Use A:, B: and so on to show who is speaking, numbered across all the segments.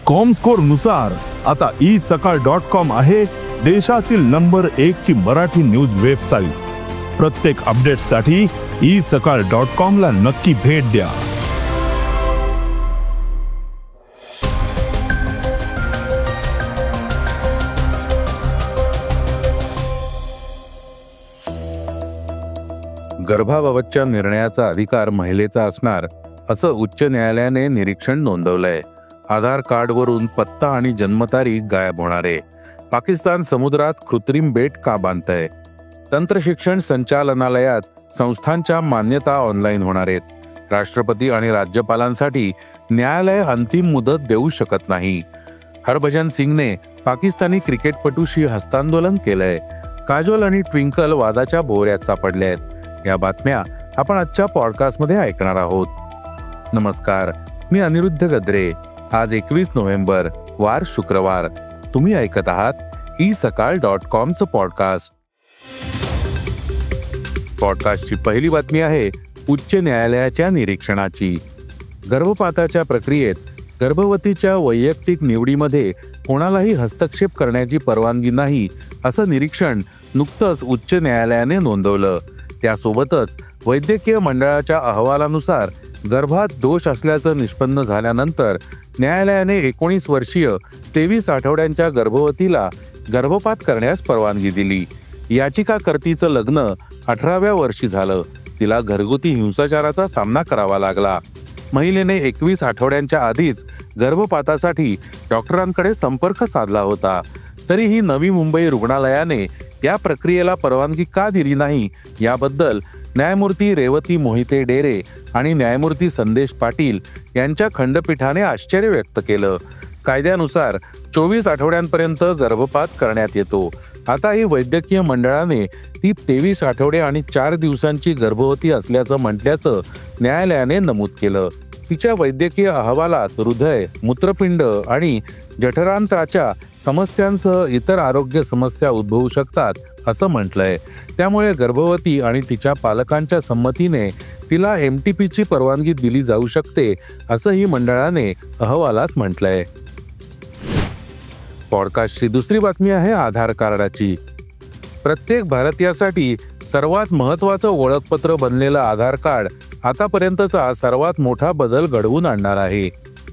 A: Comscore नुसार आता isakal.com आहे देशातील नंबर 1 ची मराठी न्यूज वेबसाईट। प्रत्येक अपडेटसाठी isakal.com ला नक्की भेट द्या। गर्भाबाबतच्या निर्णयाचा अधिकार महिलेचा असणार असं उच्च न्यायालयाने निरीक्षण नोंदवलंय। आधार कार्डवरून पत्ता आणि जन्मतारीख गायब होणार आहे। पाकिस्तान समुद्रात कृत्रिम बेट का बांधतंय? तंत्रशिक्षण संचालनालयात संस्थांच्या मान्यता ऑनलाईन होणार आहेत। राष्ट्रपती आणि राज्यपालांसाठी न्यायालय अंतिम मुदत देऊ शकत नाही। हरभजन सिंगने पाकिस्तानी क्रिकेटपटूशी हस्तांदोलन केलंय। काजोल आणि ट्विंकल वादाच्या भोवऱ्यात सापडल्यात। या बातम्या आपण आजच्या पॉडकास्टमध्ये ऐकणार आहोत। नमस्कार, मी अनिरुद्ध गद्रे। आज 21 नोव्हेंबर, वार शुक्रवार। तुम्ही ऐकत आहात isakal.com चं पॉडकास्ट। पॉडकास्टची पहिली बातमी आहे उच्च न्यायालयाच्या निरीक्षणाची। गर्भपाताच्या प्रक्रियेत गर्भवतीच्या वैयक्तिक निवडीमध्ये कोणालाही हस्तक्षेप करण्याची परवानगी नाही असं निरीक्षण नुकतंच उच्च न्यायालयाने नोंदवलं। त्यासोबतच वैद्यकीय मंडळाच्या अहवालानुसार गर्भात दोष असल्याचं निष्पन्न झाल्यानंतर न्यायालयाने 19 वर्षीय 23 आठवड्यांच्या गर्भवतीला गर्भपात करण्यास परवानगी दिली। याचिकाकर्तीचं लग्न 18व्या वर्षी झालं। तिला घरगुती हिंसाचाराचा सामना करावा लागला। महिलेने 21 आठवड्यांच्या आधीच गर्भपातासाठी डॉक्टरांकडे संपर्क साधला होता। तरीही नवी मुंबई रुग्णालयाने या प्रक्रियेला परवानगी का दिली नाही याबद्दल न्यायमूर्ती रेवती मोहिते डेरे आणि न्यायमूर्ती संदेश पाटील यांच्या खंडपीठाने आश्चर्य व्यक्त केलं। कायद्यानुसार 24 आठवड्यांपर्यंत गर्भपात करण्यात येतो। आता ही वैद्यकीय मंडळाने ती 23 आठवडे आणि 4 दिवसांची गर्भवती असल्याचं म्हटल्याचं न्यायालयाने नमूद केलं। तिच्या वैद्यकीय अहवालात हृदय, मूत्रपिंड आणि जठरांत्राच्या समस्यांसह इतर आरोग्य समस्या उद्भवू शकतात असं म्हटलंय। त्यामुळे गर्भवती आणि तिच्या पालकांच्या संमतीने तिला MTPची परवानगी दिली जाऊ शकते असंही मंडळाने अहवालात म्हटलंय। पॉडकास्टची दुसरी बातमी आहे आधार कार्डाची। प्रत्येक भारतीयासाठी सर्वात महत्त्वाचं ओळखपत्र बनलेलं आधार कार्ड आतापर्यंतचा सर्वात मोठा बदल घडवून आणणार आहे।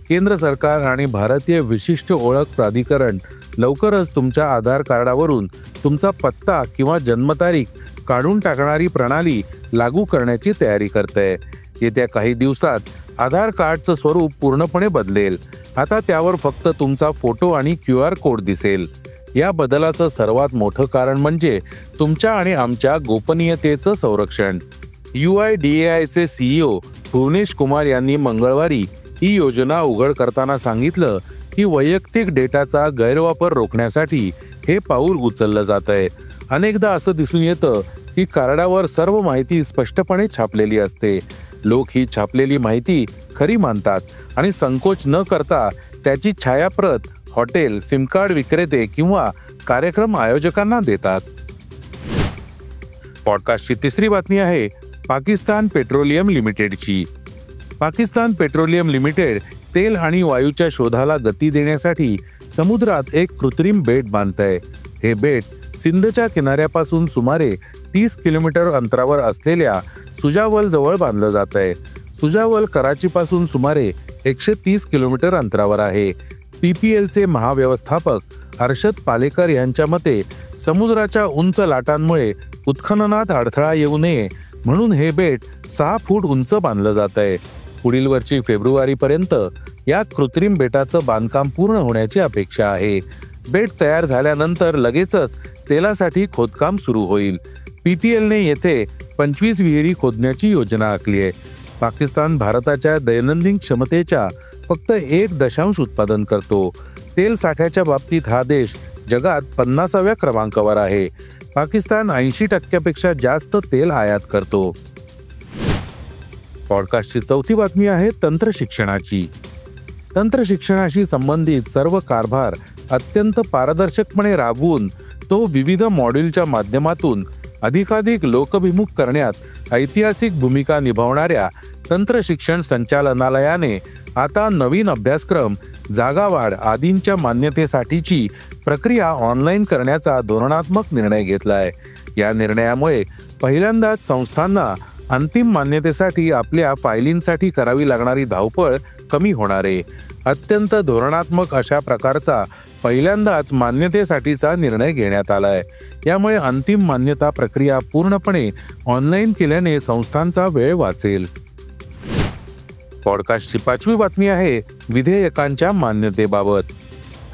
A: केंद्र सरकार आणि भारतीय विशिष्ट ओळख प्राधिकरण लवकरच तुमच्या आधार कार्डावरून तुमचा पत्ता किंवा जन्मतारीख काढून टाकणारी प्रणाली लागू करण्याची तयारी करते। येत्या काही दिवसात आधार कार्डचं स्वरूप पूर्णपणे बदलेल। आता त्यावर फक्त तुमचा फोटो आणि QR कोड दिसेल। या बदलाचं सर्वात मोठं कारण म्हणजे तुमच्या आणि आमच्या गोपनीयतेचं संरक्षण। UIDAIचे CEO भुवनेश कुमार यांनी मंगळवारी ही योजना उघड करताना सांगितलं की वैयक्तिक डेटाचा गैरवापर रोखण्यासाठी हे पाऊल उचललं जातंय। अनेकदा असं दिसून येतं की कार्डावर सर्व माहिती स्पष्टपणे छापलेली असते। लोक ही छापलेली माहिती खरी मानतात आणि संकोच न करता त्याची छायाप्रत हॉटेल, सिम कार्ड विक्रेते किंवा कार्यक्रम आयोजकांना देतात। पॉडकास्टची तिसरी बातमी आहे पाकिस्तान पेट्रोलियम लिमिटेडची। पाकिस्तान पेट्रोलियम लिमिटेड तेल आणि वायूच्या शोधाला गती देण्यासाठी समुद्रात एक कृत्रिम बेट बांधतंय। हे बेट सिंधच्या किनाऱ्यापासून सुमारे 30 किलोमीटर अंतरावर असलेल्या सुजावल जवळ बांधलं जातंय। सुजावल कराचीपासून सुमारे 130 किलोमीटर अंतरावर आहे। PPLचे महाव्यवस्थापक हर्षद पालेकर यांच्या मते समुद्राच्या उंच लाटांमुळे उत्खननात अडथळा येऊ नये म्हणून हे बेट 6 फूट उंच बांधलं जातंय। पुढील वर्षी फेब्रुवारीपर्यंत या कृत्रिम बेटाचं बांधकाम पूर्ण होण्याची अपेक्षा आहे। बेट तयार झाल्यानंतर लगेचच तेलासाठी खोदकाम सुरू होईल। PPLने येथे 25 विहिरी खोदण्याची योजना आखली आहे। पाकिस्तान भारताच्या दैनंदिन क्षमतेच्या फक्त 1 उत्पादन करतो। तेल साठ्याच्या बाबतीत हा देश जगात 50व्या क्रमांकावर आहे। पाकिस्तान 80% जास्त तेल आयात करतो। पॉडकास्टची चौथी बातमी आहे तंत्रशिक्षणाची। तंत्रशिक्षणाशी संबंधित सर्व कारभार अत्यंत पारदर्शकपणे राबवून तो विविध मॉड्यूलच्या माध्यमातून अधिकाधिक लोकभिमुख करण्यात ऐतिहासिक भूमिका निभावणाऱ्या तंत्रशिक्षण संचालनालयाने आता नवीन अभ्यासक्रम जागा वाढ आदींच्या मान्यतेसाठीची प्रक्रिया ऑनलाईन करण्याचा धोरणात्मक निर्णय घेतलाय. या निर्णयामुळे पहिल्यांदाच संस्थांना अंतिम मान्यतेसाठी आपल्या फायलींसाठी करावी लागणारी धावपळ कमी होणार आहे. अत्यंत धोरणात्मक अशा प्रकारचा पहिल्यांदाच मान्यतेसाठीचा निर्णय घेण्यात आलाय. यामुळे अंतिम मान्यता प्रक्रिया पूर्णपणे ऑनलाईन केल्याने संस्थांचा वेळ वाचेल. पॉडकास्टची 5वी बातमी आहे विधेयकांच्या मान्यतेबाबत.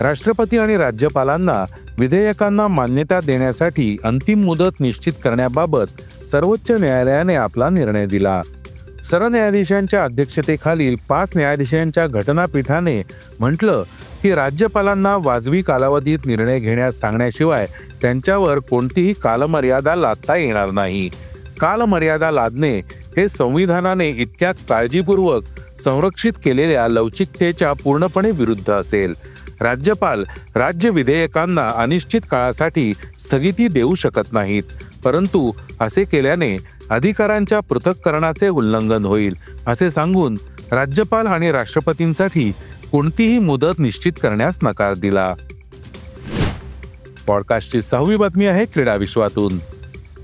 A: राष्ट्रपती आणि राज्यपालांना विधेयकांना मान्यता देण्यासाठी अंतिम मुदत निश्चित करण्याबाबत सर्वोच्च न्यायालयाने आपला निर्णय दिला. सरन्यायाधीशांच्या अध्यक्षतेखालील 5 न्यायाधीशांच्या घटनापीठाने म्हटलं की राज्यपालांना वाजवी कालावधीत निर्णय घेण्यास सांगण्याशिवाय त्यांच्यावर कोणतीही कालमर्यादा लादता येणार नाही. कालमर्यादा लादणे हे संविधानाने इतक्या काळजीपूर्वक संरक्षित केलेल्या लवचिकतेच्या पूर्णपणे विरुद्ध असेल. राज्यपाल राज्य विधेयकांना अनिश्चित काळासाठी स्थगिती देऊ शकत नाहीत, परंतु असे केल्याने अधिकारांच्या पृथक्करणाचे उल्लंघन होईल असे सांगून राज्यपाल आणि राष्ट्रपतींसाठी कोणतीही मुदत निश्चित करण्यास नकार दिला. पॉडकास्टची 6वी बातमी आहे क्रीडा विश्वातून.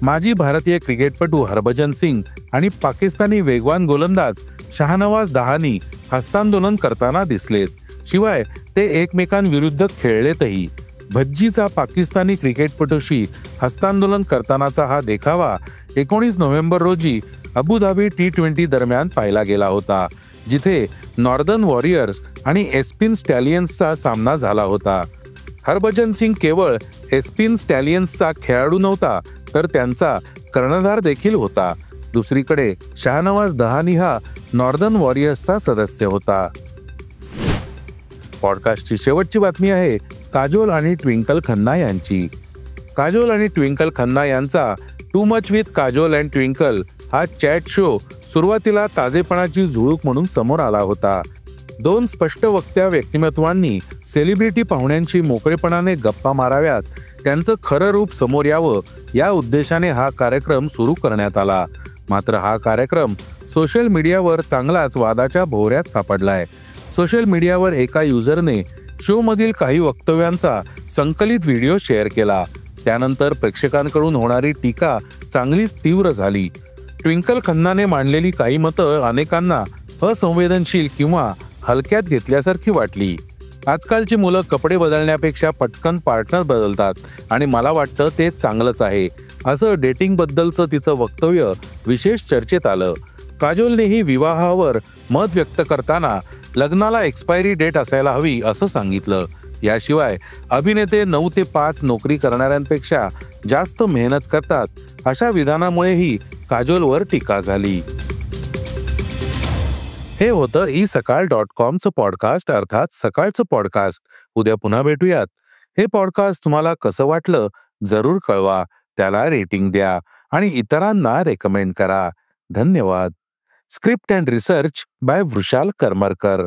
A: माजी भारतीय क्रिकेटपटू हरभजन सिंग आणि पाकिस्तानी वेगवान गोलंदाज शाहनवाज दहानी हस्तांदोलन करताना दिसलेत. शिवाय ते एकमेकांविरुद्ध खेळलेतही. भज्जीचा पाकिस्तानी क्रिकेटपटूशी हस्तांदोलन करतानाचा हा देखावा 19 नोव्हेंबर रोजी अबुधाबी T20 दरम्यान पाहिला गेला होता, जिथे नॉर्दर्न वॉरियर्स आणि एस्पिन स्टॅलियन्सचा सामना झाला होता. हरभजन सिंग केवळ एस्पिन स्टॅलियन्सचा खेळाडू नव्हता, तर त्यांचा कर्णधार देखील होता. दुसरीकडे शाहनवाज दहानी हा नॉर्दर्न वॉरियर्सचा सदस्य होता. पॉडकास्टची शेवटची बातमी आहे काजोल आणि ट्विंकल खन्ना यांची. काजोल आणि ट्विंकल खन्ना यांचा too much with Kajol and twinkle हा चॅट शो सुरुवातीला ताजेपणाची झुळूक म्हणून समोर आला होता. 2 स्पष्टवक्त्या व्यक्तिमत्वांनी सेलिब्रिटी पाहुण्यांशी मोकळेपणाने गप्पा माराव्यात, त्यांचं खरं रूप समोर यावं या उद्देशाने हा कार्यक्रम सुरू करण्यात आला. मात्र हा कार्यक्रम सोशल मीडियावर चांगलाच वादाच्या भोवऱ्यात सापडलाय. सोशल मीडियावर एका युजरने शोमधील काही वक्तव्यांचा संकलित व्हिडिओ शेअर केला. त्यानंतर प्रेक्षकांकडून होणारी टीका चांगलीच तीव्र झाली. ट्विंकल खन्नाने मांडलेली काही मतं अनेकांना असंवेदनशील किंवा हलक्यात घेतल्यासारखी वाटली. आजकालची मुलं कपडे बदलण्यापेक्षा पटकन पार्टनर बदलतात आणि मला वाटतं ते चांगलंच आहे, असं डेटिंगबद्दलचं तिचं वक्तव्य विशेष चर्चेत आलं. काजोलनेही विवाहावर मत व्यक्त करताना लग्नाला एक्सपायरी डेट असायला हवी असं सांगितलं. याशिवाय अभिनेते 9 ते 5 नोकरी करणाऱ्यांपेक्षा जास्त मेहनत करतात अशा विधानामुळेही काजोलवर टीका झाली. हे होतं isakal.comचं पॉडकास्ट, अर्थात सकाळचं पॉडकास्ट. उद्या पुन्हा भेटूयात. हे पॉडकास्ट तुम्हाला कसं वाटलं जरूर कळवा. त्याला रेटिंग द्या आणि इतरांना रेकमेंड करा. धन्यवाद. Script and research by Vrushal Karmarkar.